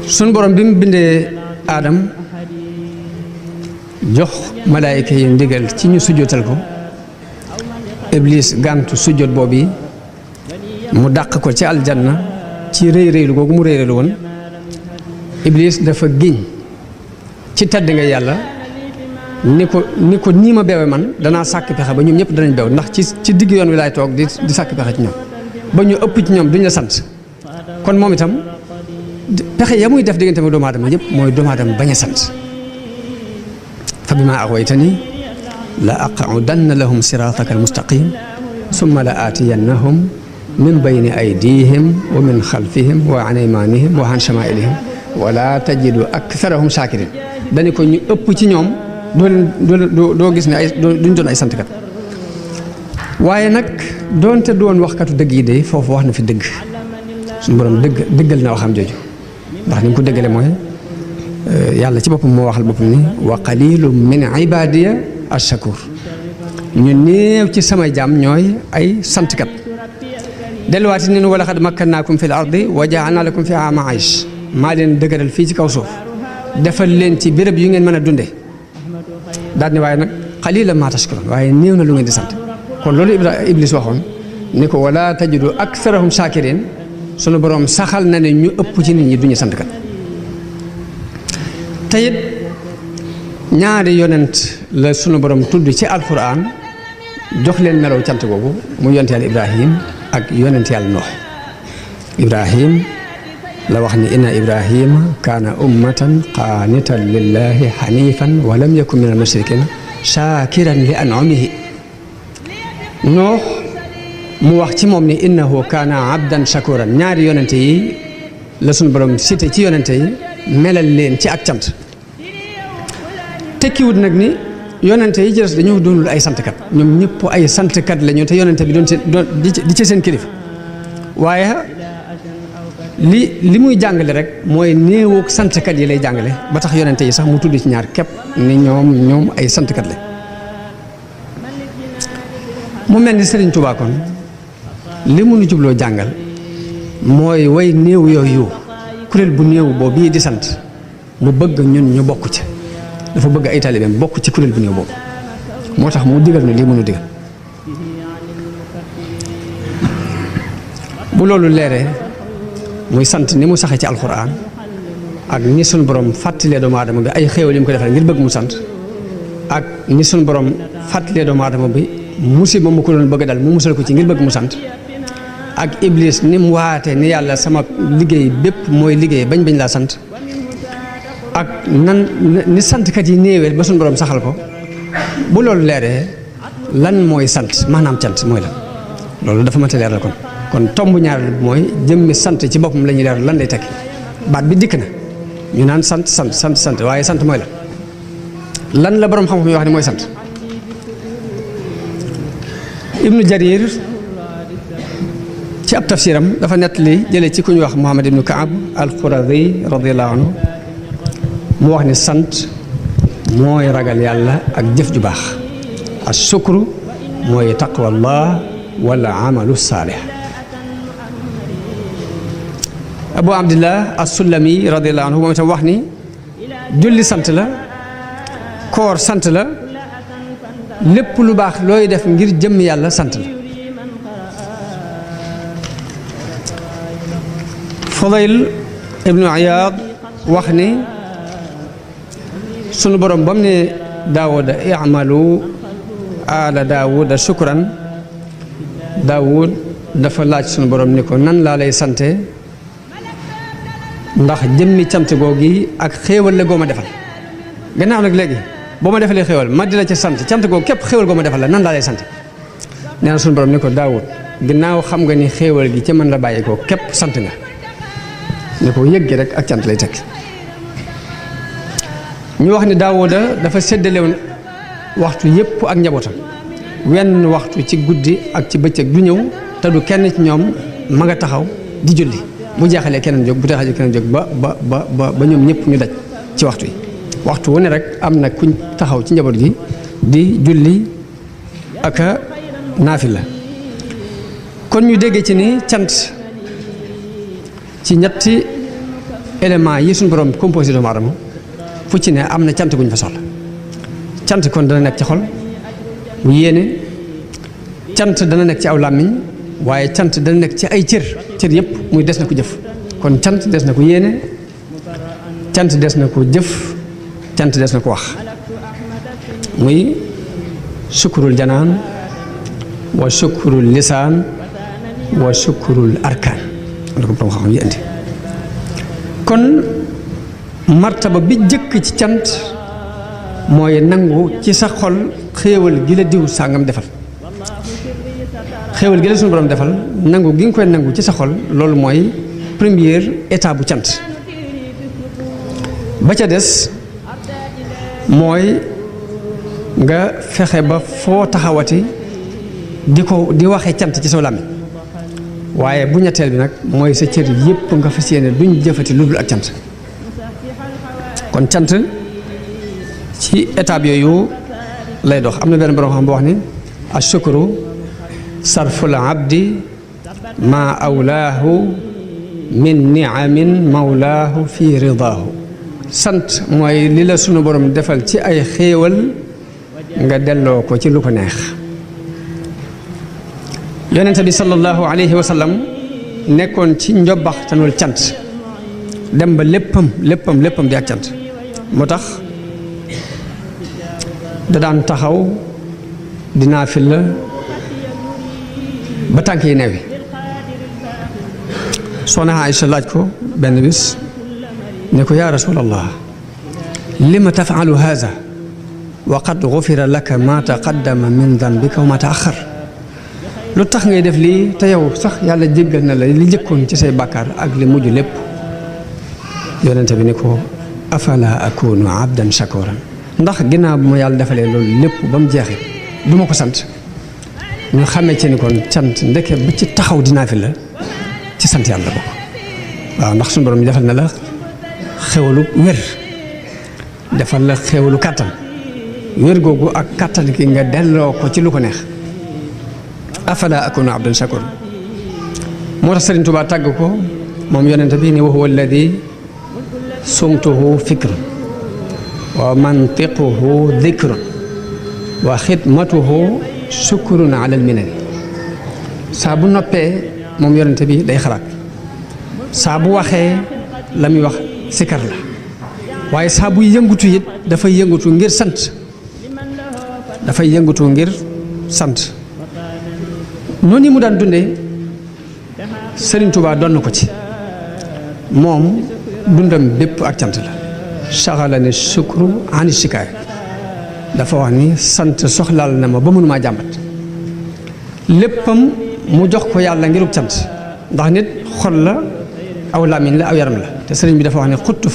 sunu borom bi mu bindee aadam jox malaayika yi ndigal ci ñu sujjóotal ko iblis gàntu sujjóot boobu mu dàq ko ci aljanna ci rëy rëylu googu mu rëy rëylu woon iblis dafa giñ ci tedd nga yàlla ni ko nii ma beewe man danaa sàkk pexe ba ñoom ñëpp danañ beew ndax ci digg yoon wi laay toog di sàkk pexe ci ñoom ba ñu ëpp ci ñoom duñ la sant kon moom itam pexe ya muy def diggante ma doomu aadama yëpp mooy doomu aadama bañ a sant fa bimaa aghwaytanii la aq'udanna lahum siraataka almustaqim summa la aatiyannahum min bayni aydihim wa min xalfihim wa an aymanihim wa an shamaa'ilihim wala tajidu aktharahum shakirin dañu ko ñu ëpp ci ñoom doo gis ne duñ doon ay santkat waaye nag doonte doon waxkatu dëgg yi de foofu wax na fi dëgg suñu borom dëggal na waxam jooju ndax ni mu ko dëggale mooy yàlla ci boppam moo waxal boppam ni wa qalilum min ibadiya ash-shakur ñu néew ci samay jaam ñooy ay santkat delluwaati ne wa laqad makkannaakum fil ardi wa ja'alna lakum fiha ma'ayish maa leen dëgëral fii ci kaw suuf defal leen ci béréb yu ngeen mën a dunde daal ni waaye nag qalilan ma tashkurun waaye néew na lu ngeen di sant kon loolu iblis waxoon ni ko wala tajidu aktharahum shakirin sunu borom saxal na ne ñu ëpp ci nit ñi duñu sant kat te it ñaari yonent la sunu borom tudd ci alquran jox leen melaw cant googu mu yonent yàlla Ibrahim ak yonent yàlla Nuux Ibrahim la wax ni inna Ibrahima kaana ummatan qaanitan lillahi hanifan wa lam yakun min al-mushrikin shakiran li an'amihi Nuux mu wax ci moom ni innahu kaana abdan shakuran ñaari yonente yi la suñu borom cité ci yonente yi melal leen ci ak cant tekkiwut nag ni yonente yi jërës dañoo doonul ay santkat ñoom ñëpp ay santkat la ñu te yonente bi doon di ci seen kilifa waaye li muy jàngale rek mooy néewoog santkat yi lay jàngale ba tax yonente yi sax mu tudd ci ñaar képp ni ñoom ay santkat la mu mel ni Sëriñ Tuubaa kon li mu nu jubloo jàngal mooy way néew yooyu kuréel bu néew boobu bii di sant mu bëgg ñun ñu bokk ci dafa bëgg ay taalibeem bokk ci kuréel bu néew boobu moo tax mu digal nu lii mu nu digal bu loolu leeree muy sant ni mu saxee ci alxuraan ak ni sunu borom fàttalee doomu aadama bi ay xéewal yi mu ko defal ngir bëgg mu sant ak ni sunu borom fàttalee doomu aadama bi musiba mu ko doon bëgg dal mu musal ko ci ngir bëgg mu sant ak iblis ni mu waatee ni yàlla sama liggéey bépp mooy liggéey bañ laa sant ak nan ni santkat yi néewee ba suñu borom saxal ko bu loolu leeree lan mooy sant maanaam cant mooy lan loolu dafa mënta leeral kon tomb ñaareel bi mooy jëmmi sant ci boppam la ñuy leeral lan lay tekki baat bi dikk na ñu naan sant waaye sant mooy lan la borom xam-xam yi wax ni mooy sant ibnu jarir ci ab tafsiram dafa nettali jëlee ci ku ñu wax Muhammad ibnu Kaab al-Quradi radiyallahu anhu mu wax ni sant mooy ragal yàlla ak jëf ju baax as-sukru mooy taqwallah wala amalu saalih Abu Abdillah as-Sulami radiyallahu anhu moom itam wax ni julli sant la koor sant la lépp lu baax looy def ngir jëmm yàlla sant la Fudayl ibnu Iyaad wax ni sunu borom bam ne Daawuda i'malu ala Daawuda shukran Daawud dafa laaj sunu borom ni ko nan laa lay sante ndax jëmmi cant googi ak xéewal la goo ma defal gannaaw nag léegi boo ma defalee xéewal ma di la ca sant cant googu képp xéewal goo ma defal la nan laa lay sant nee na sunu borom ni ko Daawud gannaaw xam nga ni xéewal gi ca mën la bàyyi ko képp sant nga ne ko yëg gi rek ak cant lay teg ñu wax ni Daawuda dafa séddalewoon waxtu yépp ak njabootam wenn waxtu ci guddi ak ci bëccëg du ñëw te du kenn ci ñoom ma nga taxaw di julli bu jeexalee keneen jóg bu taxalee keneen jóg ba ñoom ñëpp ñu daj ci waxtu yi waxtu wu ne rek am na kuñ taxaw ci njaboot gi di julli ak a naafila kon ñu déggee ci ni cant ci ñetti éléments yi suñu borom composé doomu aadama fu ci ne am na cant guñ fa soxla cant kon dana nekk ci xol bu yéene cant dana nekk ci aw làmmiñ waaye cant dana nekk ci ay cër yëpp muy des na ko jëf kon cant des na ko yéene cant des na ko jëf cant des na ko wax muy sukkurul janaan wa sukkurul lisaan wa sukkurul arkaan la ko borom xam yi indi kon martaba bi jëkk ci cant mooy nangu ci sa xol xéewal gi la diw sàngam defal xéewal gi la suñu borom defal nangu gi nga koy nangu ci sa xol loolu mooy première étape bu cant ba ca des mooy nga fexe ba foo taxawati di waxee cant ci sa làmmiñ waaye bu ñetteel bi nag mooy sa cër yépp nga fas yéene duñ jëfati lu dul ak cant kon cant ci étape yooyu lay dox am na benn borom xam boo wax ni ashukru sarful abdi ma awlaahu min niamin mawlaahu fi ridaahu sant mooy li la sunu borom defal ci ay xéewal nga delloo ko ci lu ko neex yonent bi sallallahu alayhi wa sallam nekkoon ci njobbaxtanul cant dem ba léppam di ak cant moo tax da daan taxaw di naafila ba tànk yi newi soxna Aïcha laaj ko benn bis ne ko yaa rasulallah lima tafaalu haza wa qad gufira laka ma taqaddama min danbika wa ma taaxar lu tax ngay def lii te yow sax yàlla jéggal na la li jëkkoon ci say bàkkaar ak li mujj lépp yonente bi ni ko afala akunu abdan shakuran ndax ginnaaw bu ma yàlla defalee loolu lépp ba mu jeexee du ma ko sant ñu xamee ci ni kon cant ndeke ba ci taxaw dinaa fi la ci sant yàlla bokk waaw ndax suñu borom mi defal na la xewalu wér defal la xewalu kàttan wér googu ak kàttan ki nga delloo ko ci lu ko neex afala akunu abdan shakur moo tax Sëriñ Tuubaa tàgg ko moom yonente bi ni wa huwa alladi sumtuhu fikrun wa mantiquhu dikrun wa xidmatuhu sukrun ala alminani saa bu noppee moom yonente bi day xalaat saa bu waxee la muy wax sikar la waaye saa buy yëngutu it dafay yëngutu ngir sant dafay yëngutu ngir sant noonu mu daan dundee Sëriñ Tuubaa doon na ko ci moom dundam bépp ak cant la saxala ne sukru ani sikaay dafa wax ni sant soxlaal na ma ba mënumaa jàmbat léppam mu jox ko yàlla ngirub cant ndax nit xol la aw làmmiñ la aw yaram la te sëriñ bi dafa wax ne xuttu